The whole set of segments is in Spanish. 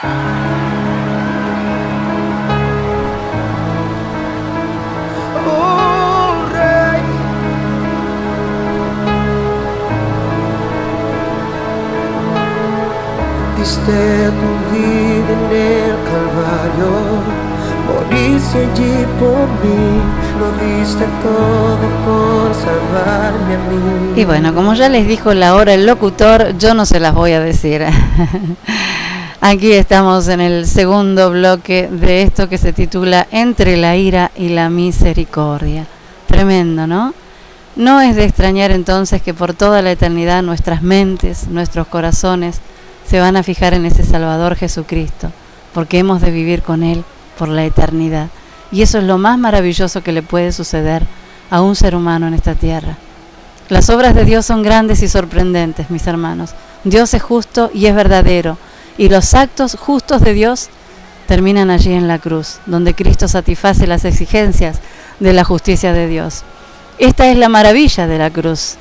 Diste tu vida en el Calvario, moriste allí por mí, lo diste todo por salvarme a mí. Y bueno, como ya les dijo la hora el locutor, yo no se las voy a decir. Aquí estamos en el segundo bloque de esto que se titula Entre la ira y la misericordia. Tremendo, ¿no? No es de extrañar entonces que por toda la eternidad nuestras mentes, nuestros corazones se van a fijar en ese Salvador Jesucristo, porque hemos de vivir con Él por la eternidad. Y eso es lo más maravilloso que le puede suceder a un ser humano en esta tierra. Las obras de Dios son grandes y sorprendentes, mis hermanos. Dios es justo y es verdadero, y los actos justos de Dios terminan allí en la cruz, donde Cristo satisface las exigencias de la justicia de Dios. Esta es la maravilla de la cruz,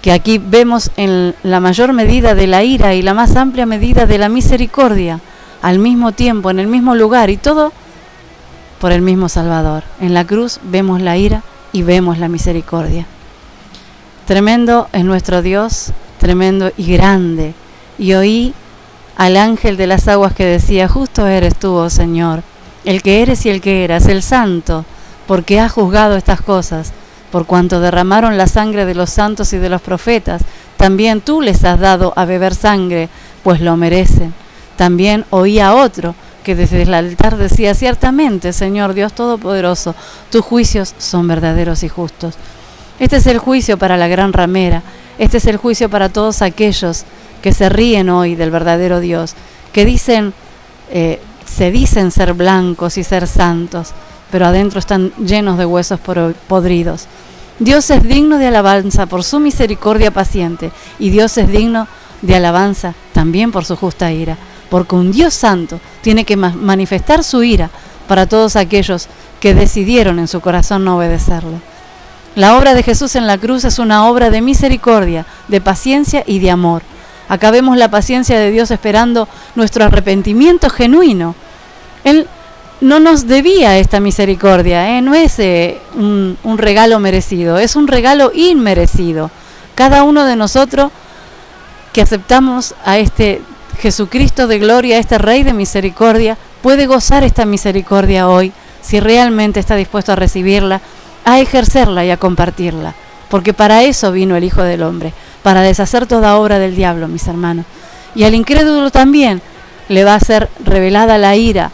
que aquí vemos en la mayor medida de la ira y la más amplia medida de la misericordia, al mismo tiempo, en el mismo lugar, y todo por el mismo Salvador. En la cruz vemos la ira y vemos la misericordia. Tremendo es nuestro Dios, tremendo y grande. Y oí al ángel de las aguas que decía: justo eres tú, oh Señor, el que eres y el que eras, el santo, porque has juzgado estas cosas. Por cuanto derramaron la sangre de los santos y de los profetas, también tú les has dado a beber sangre, pues lo merecen. También oí a otro que desde el altar decía: ciertamente, Señor Dios Todopoderoso, tus juicios son verdaderos y justos. Este es el juicio para la gran ramera, este es el juicio para todos aquellos que se ríen hoy del verdadero Dios, que se dicen ser blancos y ser santos, pero adentro están llenos de huesos podridos. Dios es digno de alabanza por su misericordia paciente, y Dios es digno de alabanza también por su justa ira, porque un Dios santo tiene que manifestar su ira para todos aquellos que decidieron en su corazón no obedecerlo. La obra de Jesús en la cruz es una obra de misericordia, de paciencia y de amor. Acá vemos la paciencia de Dios esperando nuestro arrepentimiento genuino. Él no nos debía esta misericordia, no es un regalo merecido, es un regalo inmerecido. Cada uno de nosotros que aceptamos a este Jesucristo de gloria, a este Rey de misericordia, puede gozar esta misericordia hoy, si realmente está dispuesto a recibirla, a ejercerla y a compartirla. Porque para eso vino el Hijo del Hombre, para deshacer toda obra del diablo, mis hermanos. Y al incrédulo también le va a ser revelada la ira,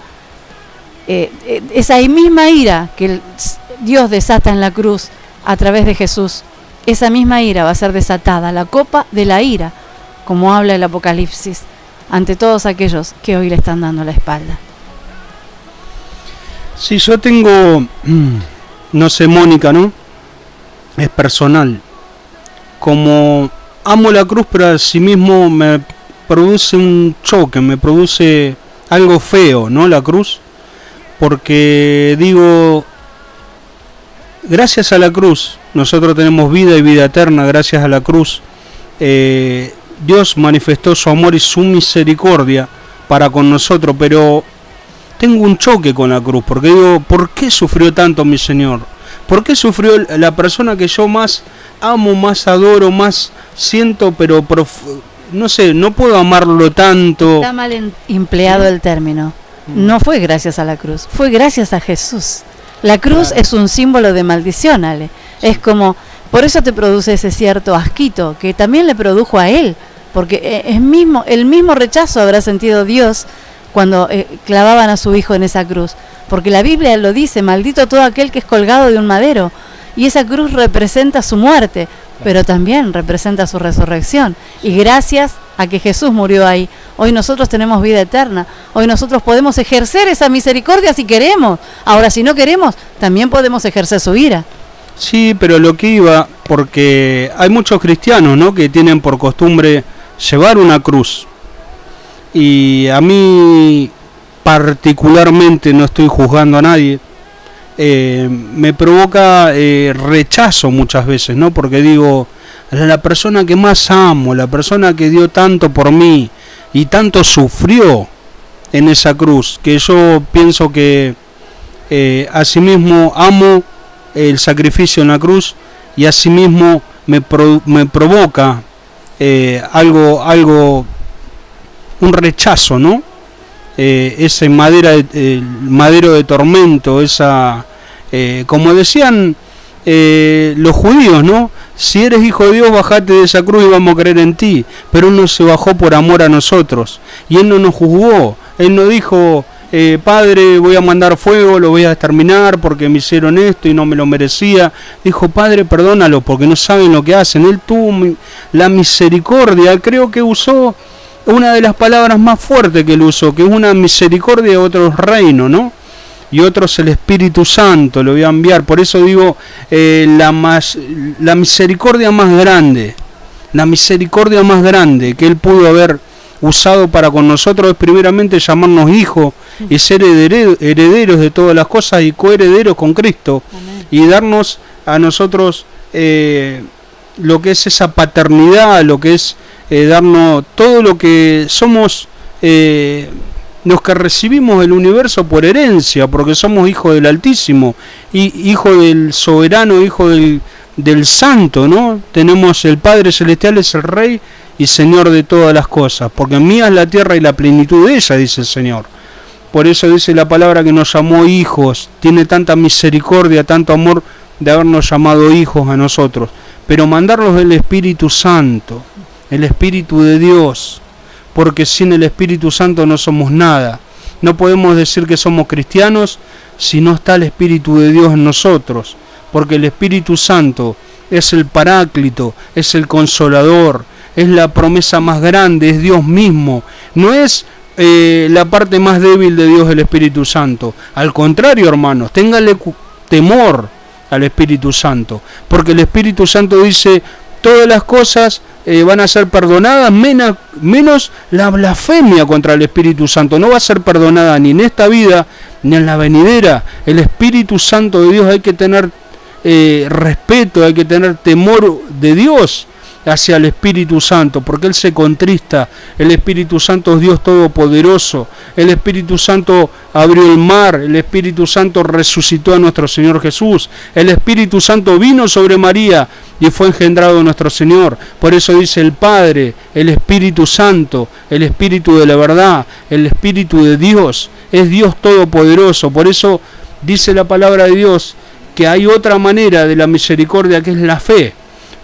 esa misma ira que Dios desata en la cruz a través de Jesús. Esa misma ira va a ser desatada, la copa de la ira, como habla el Apocalipsis, ante todos aquellos que hoy le están dando la espalda. Sí, yo tengo, no sé, Mónica, ¿no? Es personal. Como amo la cruz, pero asimismo me produce un choque, me produce algo feo, ¿no? La cruz. Porque digo, gracias a la cruz, nosotros tenemos vida y vida eterna, gracias a la cruz. Dios manifestó su amor y su misericordia para con nosotros, pero tengo un choque con la cruz, porque digo, ¿por qué sufrió tanto mi Señor? ¿Por qué sufrió la persona que yo más amo, más adoro, más siento, pero no sé, no puedo amarlo tanto? Está mal empleado el término. No fue gracias a la cruz, fue gracias a Jesús. La cruz es un símbolo de maldición, Ale. Es como, por eso te produce ese cierto asquito, que también le produjo a él, porque el mismo rechazo habrá sentido Dios cuando clavaban a su hijo en esa cruz. Porque la Biblia lo dice: maldito todo aquel que es colgado de un madero. Y esa cruz representa su muerte, pero también representa su resurrección. Y gracias a que Jesús murió ahí, hoy nosotros tenemos vida eterna. Hoy nosotros podemos ejercer esa misericordia si queremos. Ahora, si no queremos, también podemos ejercer su ira. Sí, pero lo que iba, porque hay muchos cristianos, ¿no?, que tienen por costumbre llevar una cruz. Y a mí particularmente, no estoy juzgando a nadie, me provoca rechazo muchas veces, ¿no? Porque digo, la persona que más amo, la persona que dio tanto por mí y tanto sufrió, en esa cruz, que yo pienso que asimismo amo el sacrificio en la cruz y asimismo me provoca algo, un rechazo, ¿no? Ese madero de tormento, esa, como decían los judíos, ¿no? Si eres hijo de Dios, bajate de esa cruz y vamos a creer en ti. Pero Él no se bajó por amor a nosotros. Y Él no nos juzgó. Él no dijo, Padre, voy a mandar fuego, lo voy a exterminar porque me hicieron esto y no me lo merecía. Dijo, Padre, perdónalo porque no saben lo que hacen. Él tuvo la misericordia. Creo que usó una de las palabras más fuertes que Él usó, que es una misericordia de otros reinos, ¿no? Y otros el Espíritu Santo lo voy a enviar. Por eso digo, la misericordia más grande, la misericordia más grande que Él pudo haber usado para con nosotros es primeramente llamarnos hijos y ser herederos de todas las cosas y coherederos con Cristo. Amén. Y darnos a nosotros lo que es esa paternidad, lo que es darnos todo lo que somos, los que recibimos el universo por herencia, porque somos hijos del Altísimo, y hijo del Soberano, hijo del Santo, ¿no? Tenemos el Padre Celestial, es el Rey y Señor de todas las cosas, porque mía es la tierra y la plenitud de ella, dice el Señor. Por eso dice la palabra que nos llamó hijos, tiene tanta misericordia, tanto amor de habernos llamado hijos a nosotros, pero mandarlos el Espíritu Santo, el Espíritu de Dios, porque sin el Espíritu Santo no somos nada. No podemos decir que somos cristianos si no está el Espíritu de Dios en nosotros, porque el Espíritu Santo es el Paráclito, es el Consolador, es la promesa más grande, es Dios mismo. No es la parte más débil de Dios el Espíritu Santo. Al contrario, hermanos, ténganle temor al Espíritu Santo, porque el Espíritu Santo dice, todas las cosas van a ser perdonadas, menos la blasfemia contra el Espíritu Santo. No va a ser perdonada ni en esta vida ni en la venidera. El Espíritu Santo de Dios, hay que tener respeto, hay que tener temor de Dios hacia el Espíritu Santo, porque Él se contrista. El Espíritu Santo es Dios Todopoderoso. El Espíritu Santo abrió el mar. El Espíritu Santo resucitó a nuestro Señor Jesús. El Espíritu Santo vino sobre María y fue engendrado nuestro Señor. Por eso dice el Padre, el Espíritu Santo, el Espíritu de la verdad, el Espíritu de Dios, es Dios Todopoderoso. Por eso dice la palabra de Dios que hay otra manera de la misericordia, que es la fe,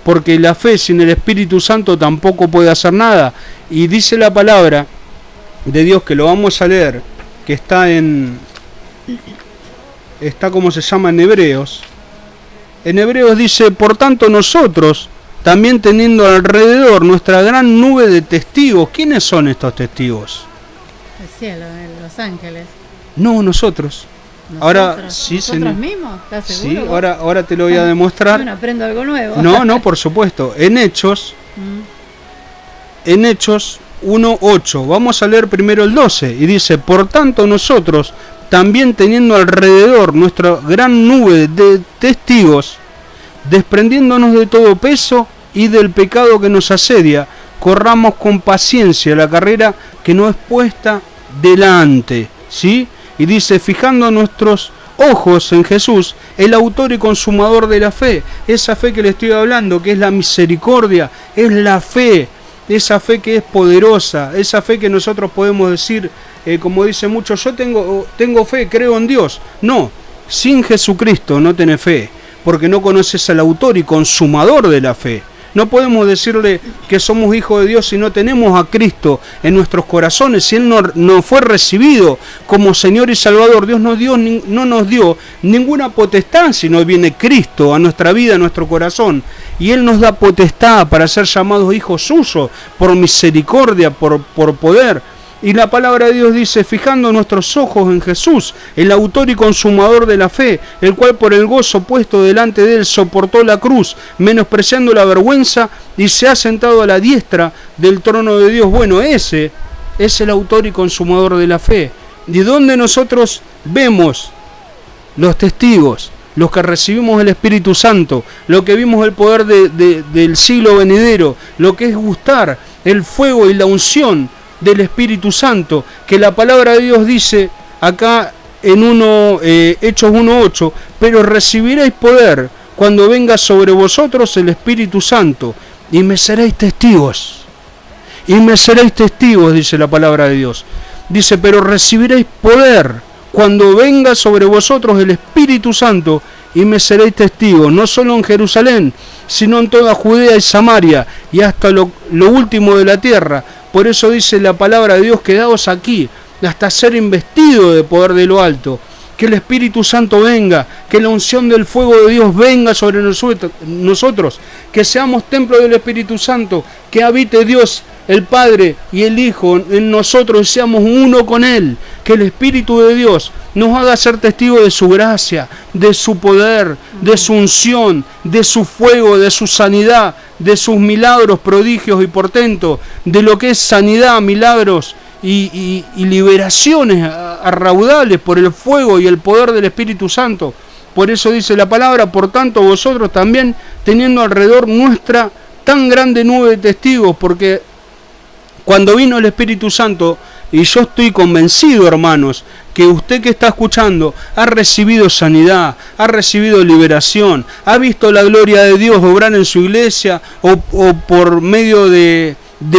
porque la fe sin el Espíritu Santo tampoco puede hacer nada. Y dice la palabra de Dios, que lo vamos a leer, que está como se llama en Hebreos. En Hebreos dice, por tanto nosotros, también teniendo alrededor nuestra gran nube de testigos. ¿Quiénes son estos testigos? El cielo, los ángeles. No, nosotros. Ahora sí, ¿Nosotros mismos? ¿Estás seguro? Sí, ahora te lo voy a demostrar. Bueno, aprendo algo nuevo. No, por supuesto. En Hechos 1:8, vamos a leer primero el 12, y dice, por tanto nosotros, también teniendo alrededor nuestra gran nube de testigos, desprendiéndonos de todo peso y del pecado que nos asedia, corramos con paciencia la carrera que nos es puesta delante, ¿sí? Y dice, fijando nuestros ojos en Jesús, el autor y consumador de la fe. Esa fe que le estoy hablando, que es la misericordia, es la fe, esa fe que es poderosa, esa fe que nosotros podemos decir, como dicen muchos, yo tengo fe, creo en Dios. No, sin Jesucristo no tenés fe, porque no conoces al autor y consumador de la fe. No podemos decirle que somos hijos de Dios si no tenemos a Cristo en nuestros corazones, si Él no fue recibido como Señor y Salvador. Dios no nos dio ninguna potestad si no viene Cristo a nuestra vida, a nuestro corazón. Y Él nos da potestad para ser llamados hijos suyos, por misericordia, por poder. Y la palabra de Dios dice, fijando nuestros ojos en Jesús, el autor y consumador de la fe, el cual por el gozo puesto delante de él soportó la cruz, menospreciando la vergüenza, y se ha sentado a la diestra del trono de Dios. Bueno, ese es el autor y consumador de la fe. ¿De dónde nosotros vemos los testigos, los que recibimos el Espíritu Santo, lo que vimos el poder del siglo venidero, lo que es gustar el fuego y la unción del Espíritu Santo, que la palabra de Dios dice acá en Hechos 1:8, pero recibiréis poder cuando venga sobre vosotros el Espíritu Santo, y me seréis testigos. Y me seréis testigos, dice la palabra de Dios. Dice, pero recibiréis poder cuando venga sobre vosotros el Espíritu Santo, y me seréis testigos, no solo en Jerusalén, sino en toda Judea y Samaria, y hasta lo último de la tierra. Por eso dice la palabra de Dios, quedaos aquí, hasta ser investido de poder de lo alto. Que el Espíritu Santo venga, que la unción del fuego de Dios venga sobre nosotros, que seamos templo del Espíritu Santo, que habite Dios, el Padre y el Hijo en nosotros y seamos uno con Él, que el Espíritu de Dios nos haga ser testigos de su gracia, de su poder, de su unción, de su fuego, de su sanidad, de sus milagros, prodigios y portentos, de lo que es sanidad, milagros y liberaciones a raudales por el fuego y el poder del Espíritu Santo. Por eso dice la palabra, por tanto vosotros también, teniendo alrededor nuestra tan grande nube de testigos, porque cuando vino el Espíritu Santo, y yo estoy convencido, hermanos, que usted que está escuchando ha recibido sanidad, ha recibido liberación, ha visto la gloria de Dios obrar en su iglesia o por medio de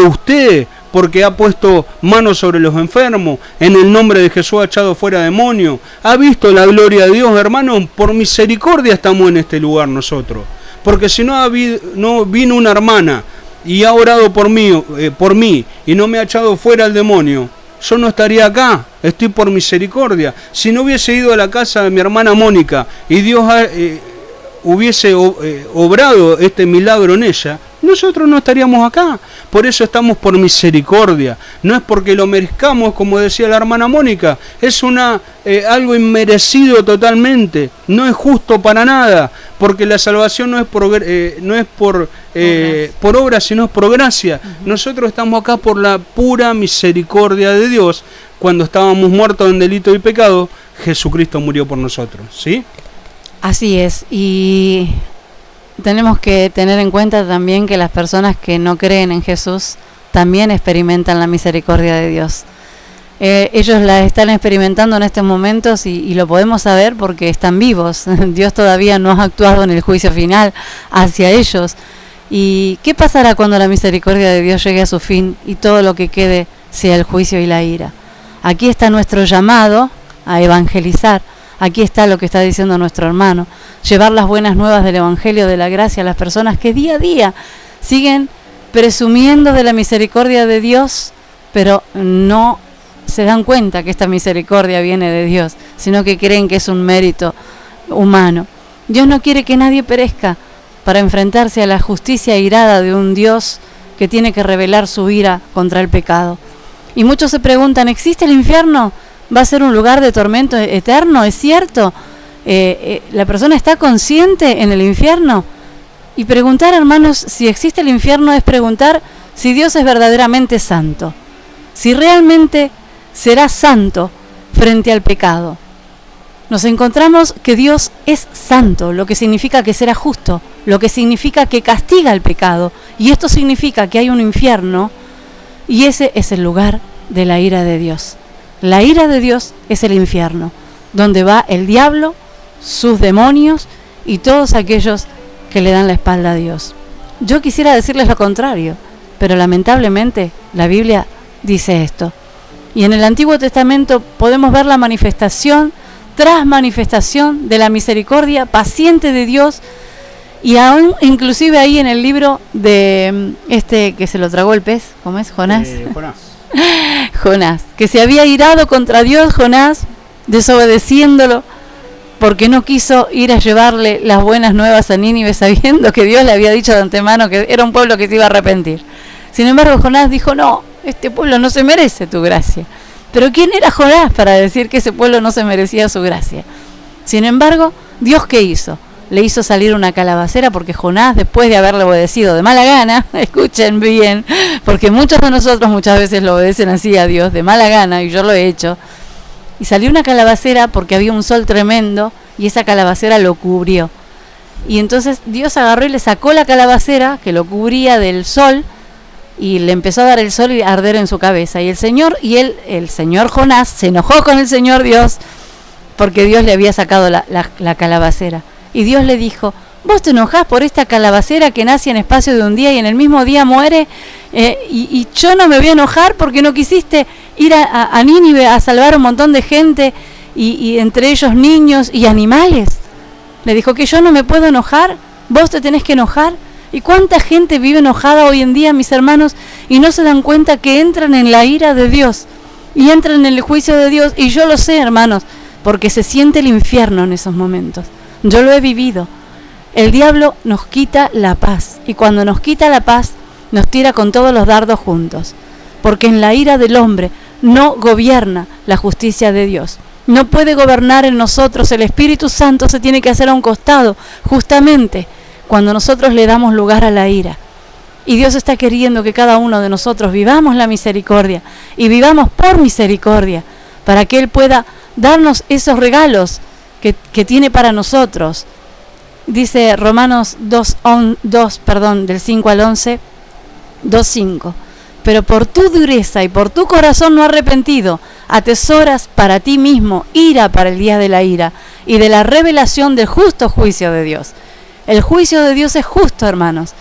usted, porque ha puesto manos sobre los enfermos, en el nombre de Jesús ha echado fuera demonios, ha visto la gloria de Dios, hermanos, por misericordia estamos en este lugar nosotros, porque si no vino una hermana y ha orado por mí y no me ha echado fuera el demonio, yo no estaría acá, estoy por misericordia. Si no hubiese ido a la casa de mi hermana Mónica y Dios hubiese obrado este milagro en ella, nosotros no estaríamos acá. Por eso estamos por misericordia, no es porque lo merezcamos, como decía la hermana Mónica, es algo inmerecido totalmente, no es justo para nada, porque la salvación no es por obra, sino es por gracia. Nosotros estamos acá por la pura misericordia de Dios. Cuando estábamos muertos en delito y pecado, Jesucristo murió por nosotros, ¿sí? Así es, y tenemos que tener en cuenta también que las personas que no creen en Jesús también experimentan la misericordia de Dios. Ellos la están experimentando en estos momentos y lo podemos saber porque están vivos. Dios todavía no ha actuado en el juicio final hacia ellos. ¿Y qué pasará cuando la misericordia de Dios llegue a su fin y todo lo que quede sea el juicio y la ira? Aquí está nuestro llamado a evangelizar. Aquí está lo que está diciendo nuestro hermano, llevar las buenas nuevas del Evangelio de la gracia a las personas que día a día siguen presumiendo de la misericordia de Dios, pero no se dan cuenta que esta misericordia viene de Dios, sino que creen que es un mérito humano. Dios no quiere que nadie perezca para enfrentarse a la justicia irada de un Dios que tiene que revelar su ira contra el pecado. Y muchos se preguntan, ¿existe el infierno? ¿Va a ser un lugar de tormento eterno? ¿Es cierto? ¿La persona está consciente en el infierno? Y preguntar, hermanos, si existe el infierno es preguntar si Dios es verdaderamente santo. Si realmente será santo frente al pecado. Nos encontramos que Dios es santo, lo que significa que será justo, lo que significa que castiga el pecado. Y esto significa que hay un infierno y ese es el lugar de la ira de Dios. La ira de Dios es el infierno, donde va el diablo, sus demonios y todos aquellos que le dan la espalda a Dios. Yo quisiera decirles lo contrario, pero lamentablemente la Biblia dice esto. Y en el Antiguo Testamento podemos ver la manifestación tras manifestación de la misericordia paciente de Dios, y aún inclusive ahí en el libro de que se lo tragó el pez, ¿cómo es? Jonás. Jonás, que se había irado contra Dios, Jonás, desobedeciéndolo, porque no quiso ir a llevarle las buenas nuevas a Nínive, sabiendo que Dios le había dicho de antemano que era un pueblo que se iba a arrepentir. Sin embargo, Jonás dijo, no, este pueblo no se merece tu gracia. Pero ¿quién era Jonás para decir que ese pueblo no se merecía su gracia? Sin embargo, ¿Dios qué hizo? Le hizo salir una calabacera, porque Jonás, después de haberle obedecido de mala gana, escuchen bien, porque muchos de nosotros muchas veces lo obedecen así a Dios, de mala gana, y yo lo he hecho, y salió una calabacera porque había un sol tremendo, y esa calabacera lo cubrió. Y entonces Dios agarró y le sacó la calabacera, que lo cubría del sol, y le empezó a dar el sol y a arder en su cabeza. Y el señor Jonás se enojó con el Señor Dios porque Dios le había sacado la calabacera. Y Dios le dijo: ¿vos te enojás por esta calabacera que nace en espacio de un día y en el mismo día muere? Y yo no me voy a enojar porque no quisiste ir a Nínive a salvar a un montón de gente y entre ellos niños y animales. Le dijo que yo no me puedo enojar, vos te tenés que enojar. ¿Y cuánta gente vive enojada hoy en día, mis hermanos, y no se dan cuenta que entran en la ira de Dios y entran en el juicio de Dios? Y yo lo sé, hermanos, porque se siente el infierno en esos momentos. Yo lo he vivido. El diablo nos quita la paz, y cuando nos quita la paz, nos tira con todos los dardos juntos, porque en la ira del hombre no gobierna la justicia de Dios. No puede gobernar en nosotros. El Espíritu Santo se tiene que hacer a un costado, justamente cuando nosotros le damos lugar a la ira. Y Dios está queriendo que cada uno de nosotros vivamos la misericordia, y vivamos por misericordia, para que Él pueda darnos esos regalos que tiene para nosotros. Dice Romanos 2, del 5 al 11, 2:5. Pero por tu dureza y por tu corazón no arrepentido, atesoras para ti mismo ira para el día de la ira y de la revelación del justo juicio de Dios. El juicio de Dios es justo, hermanos.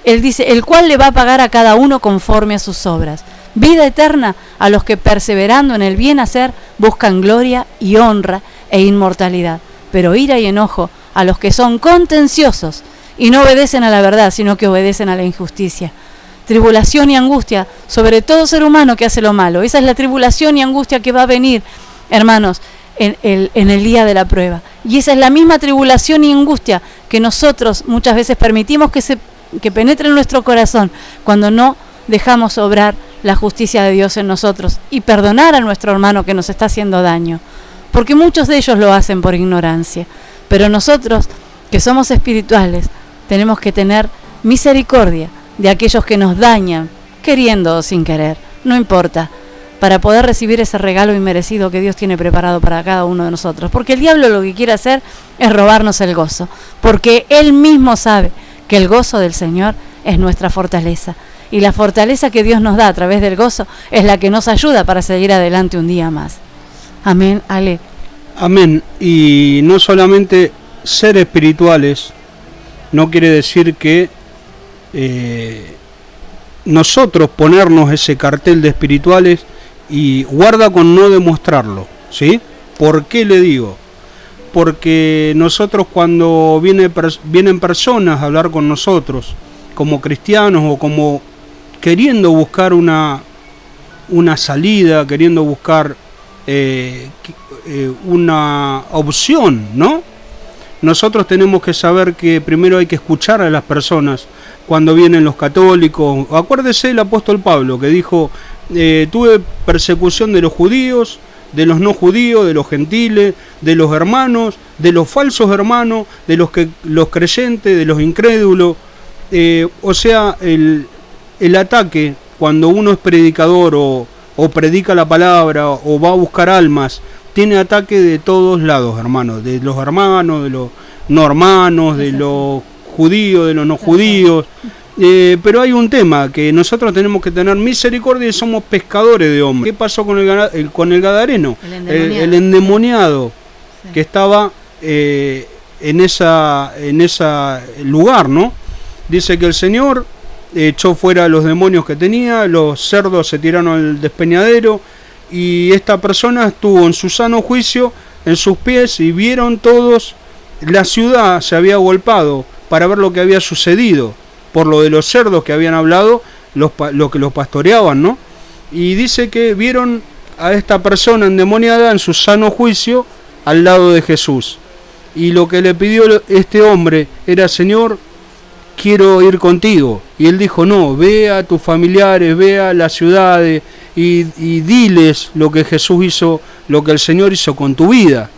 Él dice: el cual le va a pagar a cada uno conforme a sus obras. Vida eterna a los que, perseverando en el bien hacer, buscan gloria y honra e inmortalidad. Pero ira y enojo a los que son contenciosos y no obedecen a la verdad, sino que obedecen a la injusticia. Tribulación y angustia sobre todo ser humano que hace lo malo. Esa es la tribulación y angustia que va a venir, hermanos, en el día de la prueba. Y esa es la misma tribulación y angustia que nosotros muchas veces permitimos que penetre en nuestro corazón cuando no dejamos obrar la justicia de Dios en nosotros y perdonar a nuestro hermano que nos está haciendo daño. Porque muchos de ellos lo hacen por ignorancia. Pero nosotros, que somos espirituales, tenemos que tener misericordia de aquellos que nos dañan, queriendo o sin querer, no importa, para poder recibir ese regalo inmerecido que Dios tiene preparado para cada uno de nosotros. Porque el diablo lo que quiere hacer es robarnos el gozo, porque él mismo sabe que el gozo del Señor es nuestra fortaleza, y la fortaleza que Dios nos da a través del gozo es la que nos ayuda para seguir adelante un día más. Amén, Ale. Amén. Y no solamente ser espirituales no quiere decir que nosotros ponernos ese cartel de espirituales y guarda con no demostrarlo, ¿sí? ¿Por qué le digo? Porque nosotros, cuando vienen personas a hablar con nosotros como cristianos o como queriendo buscar una salida, queriendo buscar una opción, ¿no? Nosotros tenemos que saber que primero hay que escuchar a las personas cuando vienen los católicos. Acuérdese el apóstol Pablo, que dijo: tuve persecución de los judíos, de los no judíos, de los gentiles, de los hermanos, de los falsos hermanos, de los creyentes, de los incrédulos. O sea, el ataque, cuando uno es predicador o predica la palabra o va a buscar almas, tiene ataque de todos lados, hermanos, de los hermanos, de los no hermanos, de los judíos, de los no judíos. Pero hay un tema, que nosotros tenemos que tener misericordia y somos pescadores de hombres. ¿Qué pasó con el gadareno? El endemoniado, sí, que estaba en ese lugar, ¿no? Dice que el Señor echó fuera a los demonios que tenía, los cerdos se tiraron al despeñadero, y esta persona estuvo en su sano juicio en sus pies, y vieron todos, la ciudad se había agolpado para ver lo que había sucedido, por lo de los cerdos que habían hablado, los que los pastoreaban, ¿no? Y dice que vieron a esta persona endemoniada en su sano juicio al lado de Jesús. Y lo que le pidió este hombre era: Señor, quiero ir contigo. Y él dijo: no, ve a tus familiares, ve a las ciudades y diles lo que Jesús hizo, lo que el Señor hizo con tu vida.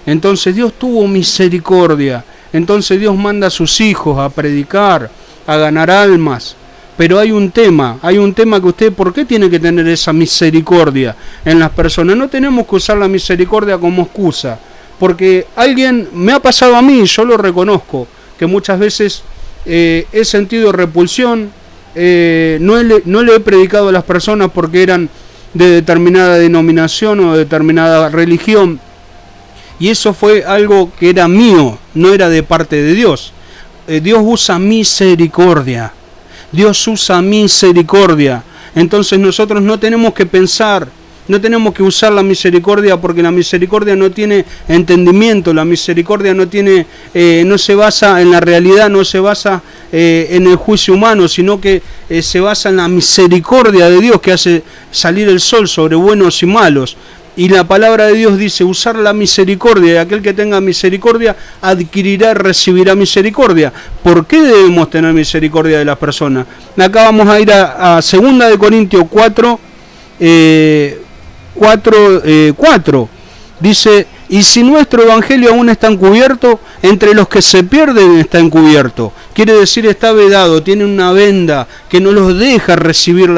Entonces Dios tuvo misericordia. Entonces Dios manda a sus hijos a predicar, a ganar almas. Pero hay un tema que usted, ¿por qué tiene que tener esa misericordia en las personas? No tenemos que usar la misericordia como excusa, porque alguien, me ha pasado a mí, yo lo reconozco, que muchas veces he sentido repulsión no le he predicado a las personas porque eran de determinada denominación o de determinada religión, y eso fue algo que era mío, no era de parte de Dios. Dios usa misericordia, Dios usa misericordia. Entonces nosotros no tenemos que pensar, no tenemos que usar la misericordia, porque la misericordia no tiene entendimiento, la misericordia no se basa en la realidad, no se basa en el juicio humano, sino que se basa en la misericordia de Dios, que hace salir el sol sobre buenos y malos. Y la palabra de Dios dice usar la misericordia, y aquel que tenga misericordia adquirirá y recibirá misericordia. ¿Por qué debemos tener misericordia de las personas? Acá vamos a ir a 2 de Corintios 4, 4. Dice: y si nuestro evangelio aún está encubierto, entre los que se pierden está encubierto. Quiere decir, está vedado, tiene una venda que no los deja recibir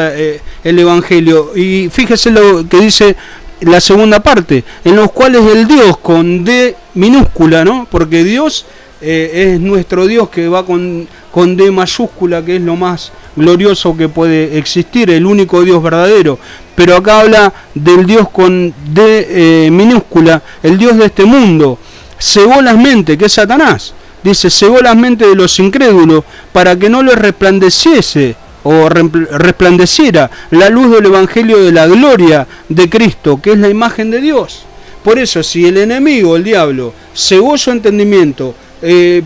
el evangelio. Y fíjese lo que dice la segunda parte: en los cuales el Dios con D minúscula, ¿no? Porque Dios es nuestro Dios, que va con D mayúscula, que es lo más glorioso que puede existir, el único Dios verdadero. Pero acá habla del Dios con D minúscula, el Dios de este mundo. Cegó las mentes, que es Satanás. Dice: cegó las mentes de los incrédulos para que no les resplandeciese o resplandeciera la luz del evangelio de la gloria de Cristo, que es la imagen de Dios. Por eso, si el enemigo, el diablo, cegó su entendimiento,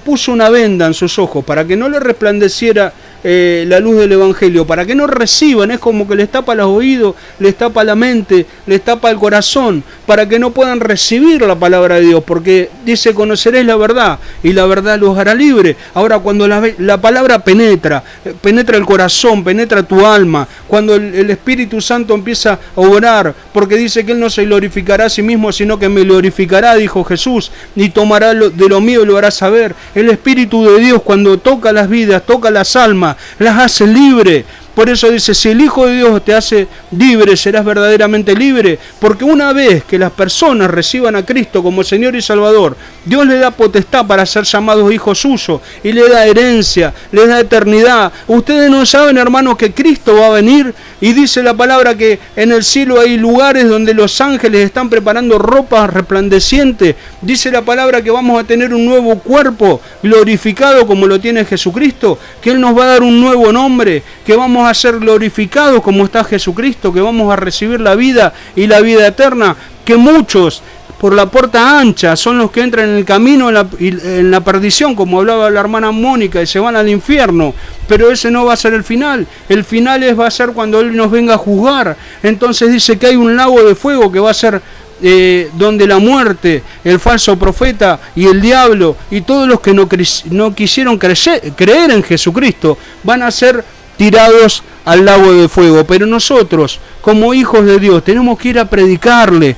puso una venda en sus ojos para que no le resplandeciera la luz del evangelio, para que no reciban, es como que les tapa los oídos, les tapa la mente, les tapa el corazón, para que no puedan recibir la palabra de Dios, porque dice: conoceréis la verdad y la verdad los hará libre. Ahora, cuando la palabra penetra el corazón, penetra tu alma, cuando el Espíritu Santo empieza a obrar, porque dice que Él no se glorificará a sí mismo, sino que me glorificará, dijo Jesús, y tomará de lo mío y lo hará saber. El Espíritu de Dios, cuando toca las vidas, toca las almas, las hace libre. Por eso dice: si el Hijo de Dios te hace libre, serás verdaderamente libre. Porque una vez que las personas reciban a Cristo como Señor y Salvador, Dios le da potestad para ser llamados hijos suyos, y le da herencia, le da eternidad. Ustedes no saben, hermanos, que Cristo va a venir, y dice la palabra que en el cielo hay lugares donde los ángeles están preparando ropas resplandecientes. Dice la palabra que vamos a tener un nuevo cuerpo glorificado como lo tiene Jesucristo, que Él nos va a dar un nuevo nombre, que vamos a ser glorificados como está Jesucristo, que vamos a recibir la vida y la vida eterna, que muchos por la puerta ancha son los que entran en el camino en la perdición, como hablaba la hermana Mónica, y se van al infierno. Pero ese no va a ser el final va a ser cuando Él nos venga a juzgar. Entonces dice que hay un lago de fuego que va a ser donde la muerte, el falso profeta y el diablo y todos los que no quisieron creer en Jesucristo van a ser tirados al lago de fuego. Pero nosotros, como hijos de Dios, tenemos que ir a predicarle.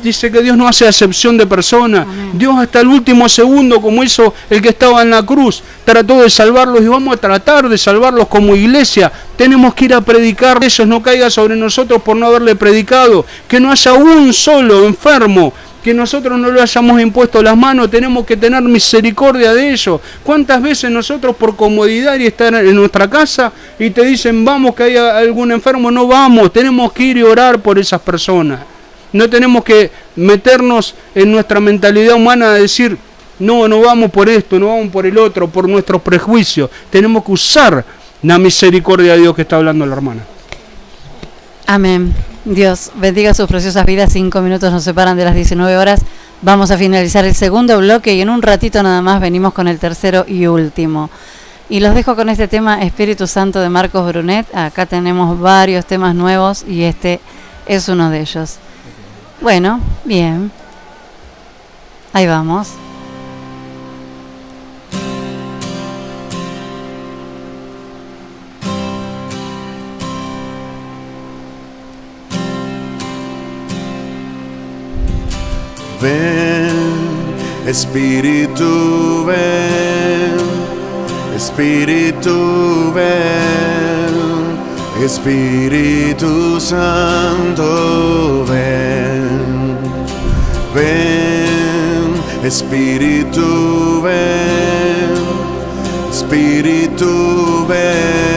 Dice que Dios no hace acepción de personas. Amén. Dios hasta el último segundo, como hizo el que estaba en la cruz, trató de salvarlos, y vamos a tratar de salvarlos como iglesia. Tenemos que ir a predicar. Ellos no caiga sobre nosotros por no haberle predicado. Que no haya un solo enfermo que nosotros no le hayamos impuesto las manos. Tenemos que tener misericordia de ellos. ¿Cuántas veces nosotros, por comodidad y estar en nuestra casa, y te dicen: vamos, que hay algún enfermo? No vamos, tenemos que ir y orar por esas personas. No tenemos que meternos en nuestra mentalidad humana de decir: no vamos por esto, no vamos por el otro, por nuestros prejuicios. Tenemos que usar la misericordia de Dios, que está hablando la hermana. Amén. Dios bendiga sus preciosas vidas. 5 minutos nos separan de las 19 horas. Vamos a finalizar el segundo bloque, y en un ratito nada más venimos con el tercero y último. Y los dejo con este tema, Espíritu Santo, de Marcos Brunet. Acá tenemos varios temas nuevos y este es uno de ellos. Bueno, bien. Ahí vamos. Ven, Espíritu, ven, Espíritu, ven, Espíritu Santo, ven, ven, Espíritu, ven, Espíritu, ven.